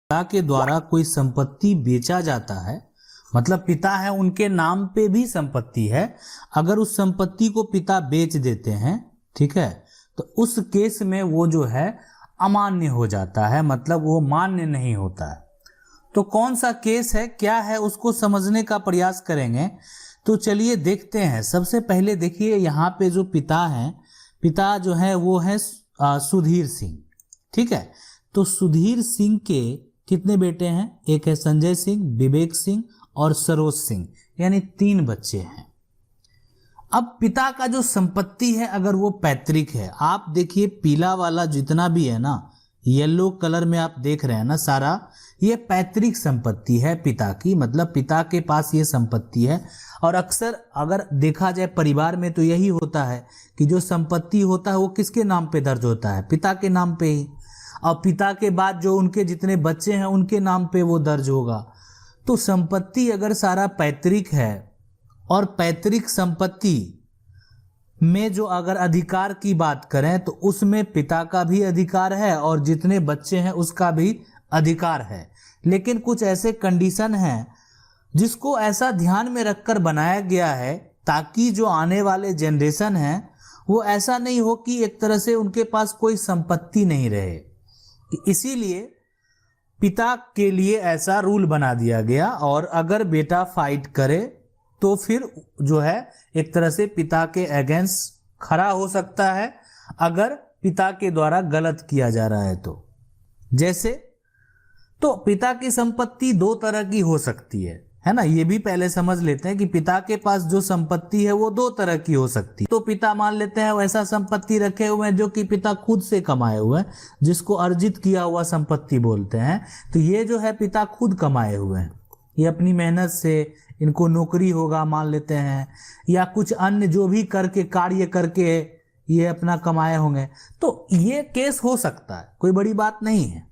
पिता के द्वारा कोई संपत्ति बेचा जाता है, मतलब पिता है उनके नाम पे भी संपत्ति है, अगर उस संपत्ति को पिता बेच देते हैं, ठीक है, तो उस केस में वो जो है अमान्य हो जाता है, मतलब वो मान्य नहीं होता है। तो कौन सा केस है, क्या है, उसको समझने का प्रयास करेंगे। तो चलिए देखते हैं। सबसे पहले देखिए यहाँ पे जो पिता हैं, पिता जो है वो है सुधीर सिंह, ठीक है। तो सुधीर सिंह के कितने बेटे हैं? एक है संजय सिंह, विवेक सिंह और सरोज सिंह, यानी 3 बच्चे हैं। अब पिता का जो संपत्ति है अगर वो पैतृक है, आप देखिए पीला वाला जितना भी है ना, येलो कलर में आप देख रहे हैं ना, सारा ये पैतृक संपत्ति है पिता की, मतलब पिता के पास ये संपत्ति है। और अक्सर अगर देखा जाए परिवार में तो यही होता है कि जो संपत्ति होता है वो किसके नाम पे दर्ज होता है? पिता के नाम पे ही। और पिता के बाद जो उनके जितने बच्चे हैं उनके नाम पे वो दर्ज होगा। तो संपत्ति अगर सारा पैतृक है और पैतृक संपत्ति में जो अगर अधिकार की बात करें तो उसमें पिता का भी अधिकार है और जितने बच्चे हैं उसका भी अधिकार है। लेकिन कुछ ऐसे कंडीशन हैं जिसको ऐसा ध्यान में रखकर बनाया गया है ताकि जो आने वाले जनरेशन हैं वो ऐसा नहीं हो कि एक तरह से उनके पास कोई संपत्ति नहीं रहे। इसीलिए पिता के लिए ऐसा रूल बना दिया गया, और अगर बेटा फाइट करे तो फिर जो है एक तरह से पिता के अगेंस्ट खड़ा हो सकता है अगर पिता के द्वारा गलत किया जा रहा है तो। जैसे तो पिता की संपत्ति 2 तरह की हो सकती है ना, ये भी पहले समझ लेते हैं कि पिता के पास जो संपत्ति है वो 2 तरह की हो सकती है। तो पिता मान लेते हैं वैसा संपत्ति रखे हुए हैं जो कि पिता खुद से कमाए हुए हैं, जिसको अर्जित किया हुआ संपत्ति बोलते हैं। तो ये जो है पिता खुद कमाए हुए हैं, ये अपनी मेहनत से, इनको नौकरी होगा मान लेते हैं, या कुछ अन्य जो भी करके कार्य करके ये अपना कमाए होंगे, तो ये केस हो सकता है, कोई बड़ी बात नहीं है।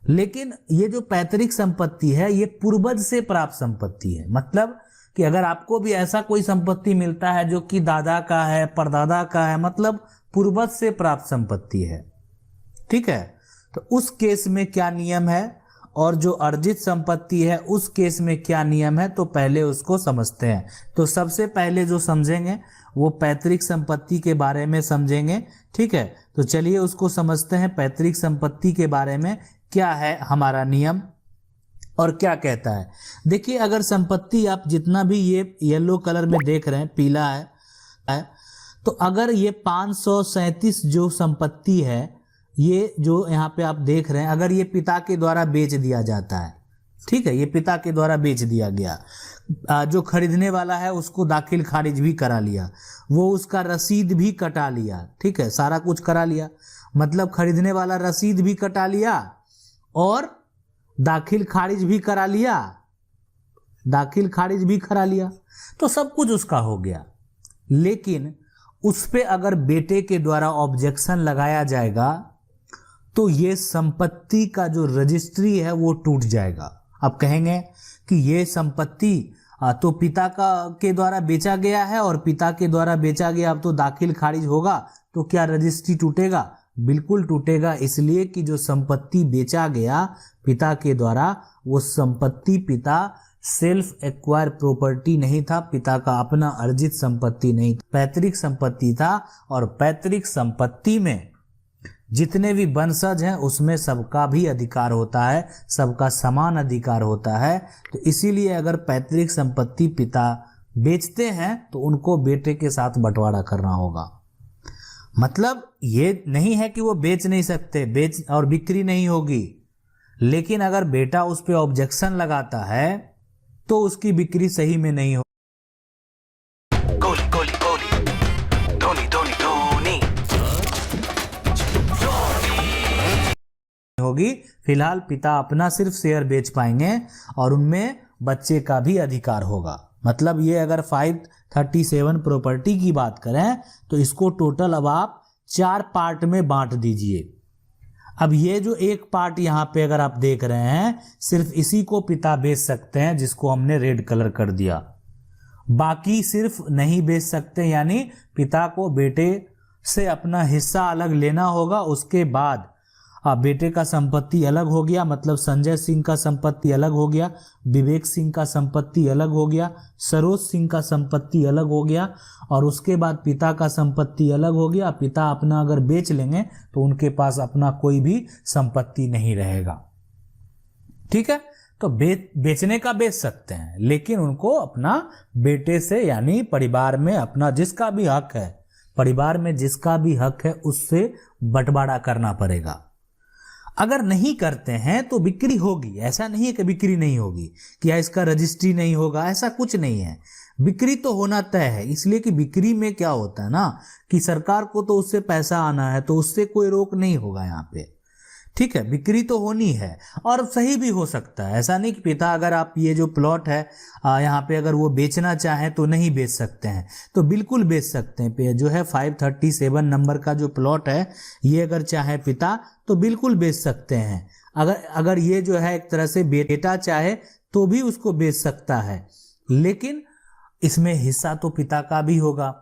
लेकिन ये जो पैतृक संपत्ति है ये पूर्वज से प्राप्त संपत्ति है, मतलब कि अगर आपको भी ऐसा कोई संपत्ति मिलता है जो कि दादा का है, परदादा का है, मतलब पूर्वज से प्राप्त संपत्ति है, ठीक है। तो उस केस में क्या नियम है और जो अर्जित संपत्ति है उस केस में क्या नियम है, तो पहले उसको समझते हैं। तो सबसे पहले जो समझेंगे वो पैतृक संपत्ति के बारे में समझेंगे, ठीक है। तो चलिए उसको समझते हैं, पैतृक संपत्ति के बारे में क्या है हमारा नियम और क्या कहता है। देखिए अगर संपत्ति आप जितना भी ये येलो कलर में देख रहे हैं, पीला है, तो अगर ये 537 जो संपत्ति है, ये जो यहाँ पे आप देख रहे हैं, अगर ये पिता के द्वारा बेच दिया जाता है, ठीक है, ये पिता के द्वारा बेच दिया गया, जो खरीदने वाला है उसको दाखिल खारिज भी करा लिया, वो उसका रसीद भी कटा लिया, ठीक है, सारा कुछ करा लिया, मतलब खरीदने वाला रसीद भी कटा लिया और दाखिल खारिज भी करा लिया, दाखिल खारिज भी करा लिया, तो सब कुछ उसका हो गया। लेकिन उस पे अगर बेटे के द्वारा ऑब्जेक्शन लगाया जाएगा तो ये संपत्ति का जो रजिस्ट्री है वो टूट जाएगा। अब कहेंगे कि ये संपत्ति तो पिता का के द्वारा बेचा गया है और पिता के द्वारा बेचा गया, अब तो दाखिल खारिज होगा, तो क्या रजिस्ट्री टूटेगा? बिल्कुल टूटेगा, इसलिए कि जो संपत्ति बेचा गया पिता के द्वारा वो संपत्ति पिता सेल्फ एक्वायर प्रॉपर्टी नहीं था, पिता का अपना अर्जित संपत्ति नहीं, पैतृक संपत्ति था। और पैतृक संपत्ति में जितने भी वंशज हैं उसमें सबका भी अधिकार होता है, सबका समान अधिकार होता है। तो इसीलिए अगर पैतृक संपत्ति पिता बेचते हैं तो उनको बेटे के साथ बंटवारा करना होगा। मतलब ये नहीं है कि वो बेच नहीं सकते, बेच और बिक्री नहीं होगी, लेकिन अगर बेटा उस पर ऑब्जेक्शन लगाता है तो उसकी बिक्री सही में नहीं हो होगी। फिलहाल पिता अपना सिर्फ शेयर बेच पाएंगे और उनमें बच्चे का भी अधिकार होगा। मतलब ये अगर 537 प्रॉपर्टी की बात करें तो इसको टोटल अब आप 4 पार्ट में बांट दीजिए। अब ये जो एक पार्ट यहाँ पे अगर आप देख रहे हैं, सिर्फ इसी को पिता बेच सकते हैं, जिसको हमने रेड कलर कर दिया। बाकी सिर्फ नहीं बेच सकते, यानी पिता को बेटे से अपना हिस्सा अलग लेना होगा। उसके बाद बेटे का संपत्ति अलग हो गया, मतलब संजय सिंह का संपत्ति अलग हो गया, विवेक सिंह का संपत्ति अलग हो गया, सरोज सिंह का संपत्ति अलग हो गया, और उसके बाद पिता का संपत्ति अलग हो गया। पिता अपना अगर बेच लेंगे तो उनके पास अपना कोई भी संपत्ति नहीं रहेगा। ठीक है, तो बेचने का बेच सकते हैं, लेकिन उनको अपना बेटे से यानी परिवार में अपना जिसका भी हक है, परिवार में जिसका भी हक है उससे बंटवारा करना पड़ेगा। अगर नहीं करते हैं तो बिक्री होगी, ऐसा नहीं है कि बिक्री नहीं होगी, कि या इसका रजिस्ट्री नहीं होगा, ऐसा कुछ नहीं है। बिक्री तो होना तय है, इसलिए कि बिक्री में क्या होता है ना कि सरकार को तो उससे पैसा आना है, तो उससे कोई रोक नहीं होगा यहाँ पे। ठीक है, बिक्री तो होनी है और सही भी हो सकता है। ऐसा नहीं कि पिता अगर आप ये जो प्लॉट है यहाँ पे अगर वो बेचना चाहें तो नहीं बेच सकते हैं, तो बिल्कुल बेच सकते हैं। जो है 537 नंबर का जो प्लॉट है ये अगर चाहे पिता तो बिल्कुल बेच सकते हैं। अगर ये जो है एक तरह से बेटा चाहे तो भी उसको बेच सकता है, लेकिन इसमें हिस्सा तो पिता का भी होगा,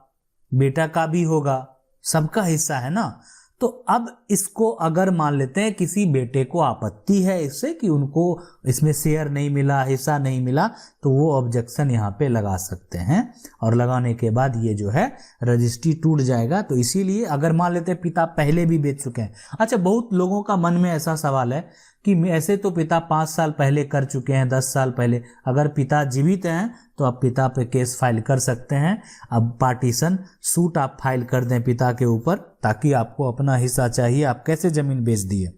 बेटा का भी होगा, सबका हिस्सा है ना। तो अब इसको अगर मान लेते हैं किसी बेटे को आपत्ति है इससे कि उनको इसमें शेयर नहीं मिला, हिस्सा नहीं मिला, तो वो ऑब्जेक्शन यहाँ पे लगा सकते हैं, और लगाने के बाद ये जो है रजिस्ट्री टूट जाएगा। तो इसीलिए अगर मान लेते हैं पिता पहले भी बेच चुके हैं। अच्छा, बहुत लोगों का मन में ऐसा सवाल है कि ऐसे तो पिता 5 साल पहले कर चुके हैं, 10 साल पहले, अगर पिता जीवित हैं तो आप पिता पे केस फाइल कर सकते हैं। अब पार्टीशन सूट आप फाइल कर दें पिता के ऊपर, ताकि आपको अपना हिस्सा चाहिए। आप कैसे जमीन बेच दिए,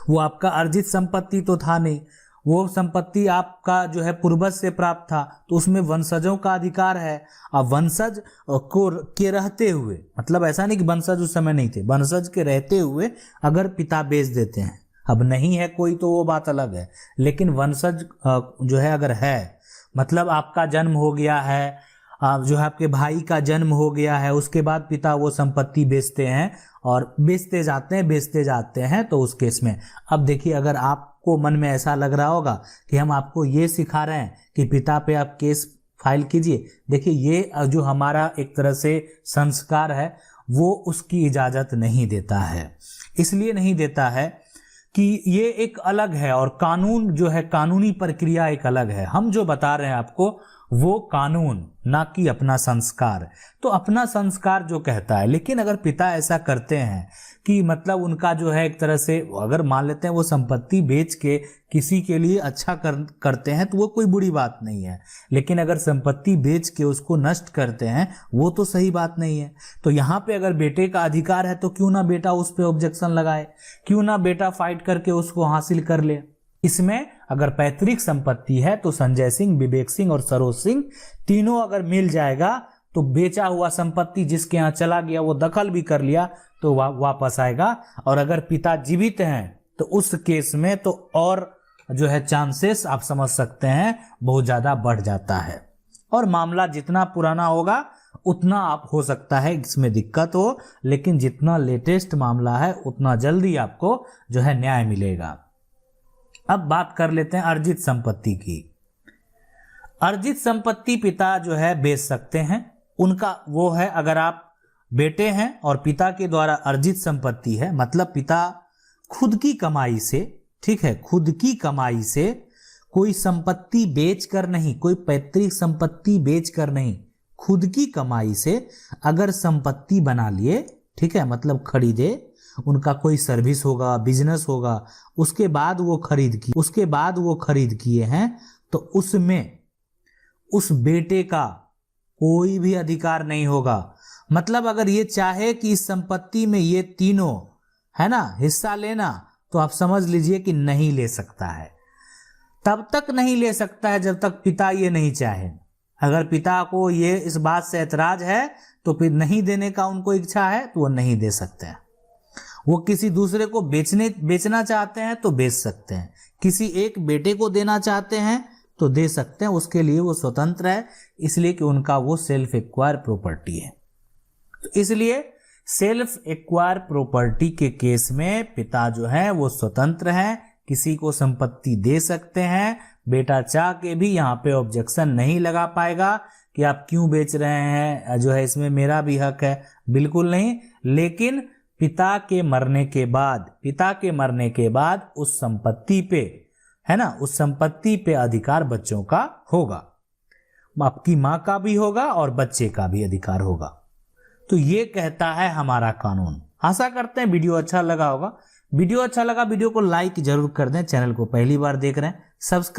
वो आपका अर्जित संपत्ति तो था नहीं, वो संपत्ति आपका जो है पूर्वज से प्राप्त था, तो उसमें वंशजों का अधिकार है। अब वंशज को के रहते हुए, मतलब ऐसा नहीं कि वंशज उस समय नहीं थे, वंशज के रहते हुए अगर पिता बेच देते हैं, अब नहीं है कोई तो वो बात अलग है, लेकिन वंशज जो है अगर है, मतलब आपका जन्म हो गया है, जो है आपके भाई का जन्म हो गया है, उसके बाद पिता वो संपत्ति बेचते हैं और बेचते जाते हैं, तो उस केस में अब देखिए, अगर आपको मन में ऐसा लग रहा होगा कि हम आपको ये सिखा रहे हैं कि पिता पे आप केस फाइल कीजिए, देखिए ये जो हमारा एक तरह से संस्कार है वो उसकी इजाज़त नहीं देता है। इसलिए नहीं देता है कि ये एक अलग है, और कानून जो है, कानूनी प्रक्रिया एक अलग है। हम जो बता रहे हैं आपको वो कानून, ना कि अपना संस्कार। तो अपना संस्कार जो कहता है, लेकिन अगर पिता ऐसा करते हैं कि मतलब उनका जो है एक तरह से, अगर मान लेते हैं वो संपत्ति बेच के किसी के लिए अच्छा करते हैं तो वो कोई बुरी बात नहीं है, लेकिन अगर संपत्ति बेच के उसको नष्ट करते हैं वो तो सही बात नहीं है। तो यहाँ पे अगर बेटे का अधिकार है तो क्यों ना बेटा उस पर ऑब्जेक्शन लगाए, क्यों ना बेटा फाइट करके उसको हासिल कर ले। इसमें अगर पैतृक संपत्ति है तो संजय सिंह, विवेक सिंह और सरोज सिंह तीनों अगर मिल जाएगा तो बेचा हुआ संपत्ति जिसके यहाँ चला गया वो दखल भी कर लिया तो वापस आएगा। और अगर पिता जीवित हैं तो उस केस में तो और जो है चांसेस आप समझ सकते हैं बहुत ज़्यादा बढ़ जाता है, और मामला जितना पुराना होगा उतना आप हो सकता है इसमें दिक्कत हो, लेकिन जितना लेटेस्ट मामला है उतना जल्दी आपको जो है न्याय मिलेगा। अब बात कर लेते हैं अर्जित संपत्ति की। अर्जित संपत्ति पिता जो है बेच सकते हैं, उनका वो है, अगर आप बेटे हैं और पिता के द्वारा अर्जित संपत्ति है, मतलब पिता खुद की कमाई से, ठीक है, खुद की कमाई से कोई संपत्ति बेच कर नहीं, कोई पैतृक संपत्ति बेच कर नहीं, खुद की कमाई से अगर संपत्ति बना लिए, ठीक है, मतलब खरीदे, उनका कोई सर्विस होगा, बिजनेस होगा, उसके बाद वो खरीद किए हैं, तो उसमें उस बेटे का कोई भी अधिकार नहीं होगा। मतलब अगर ये चाहे कि इस संपत्ति में ये तीनों है ना हिस्सा लेना, तो आप समझ लीजिए कि नहीं ले सकता है। तब तक नहीं ले सकता है जब तक पिता ये नहीं चाहे। अगर पिता को ये इस बात से ऐतराज है तो फिर नहीं देने का उनको इच्छा है तो वो नहीं दे सकते हैं। वो किसी दूसरे को बेचना चाहते हैं तो बेच सकते हैं, किसी एक बेटे को देना चाहते हैं तो दे सकते हैं, उसके लिए वो स्वतंत्र है, इसलिए कि उनका वो सेल्फ एक्वायर प्रॉपर्टी है। तो इसलिए सेल्फ एक्वायर प्रॉपर्टी के केस में पिता जो है वो स्वतंत्र है, किसी को संपत्ति दे सकते हैं। बेटा चाह के भी यहाँ पे ऑब्जेक्शन नहीं लगा पाएगा कि आप क्यों बेच रहे हैं, जो है इसमें मेरा भी हक है, बिल्कुल नहीं। लेकिन पिता के मरने के बाद उस संपत्ति पे, है ना, उस संपत्ति पे अधिकार बच्चों का होगा, आपकी मां का भी होगा और बच्चे का भी अधिकार होगा। तो ये कहता है हमारा कानून। आशा करते हैं वीडियो अच्छा लगा होगा। वीडियो अच्छा लगा, वीडियो को लाइक जरूर कर दें। चैनल को पहली बार देख रहे हैं, सब्सक्राइब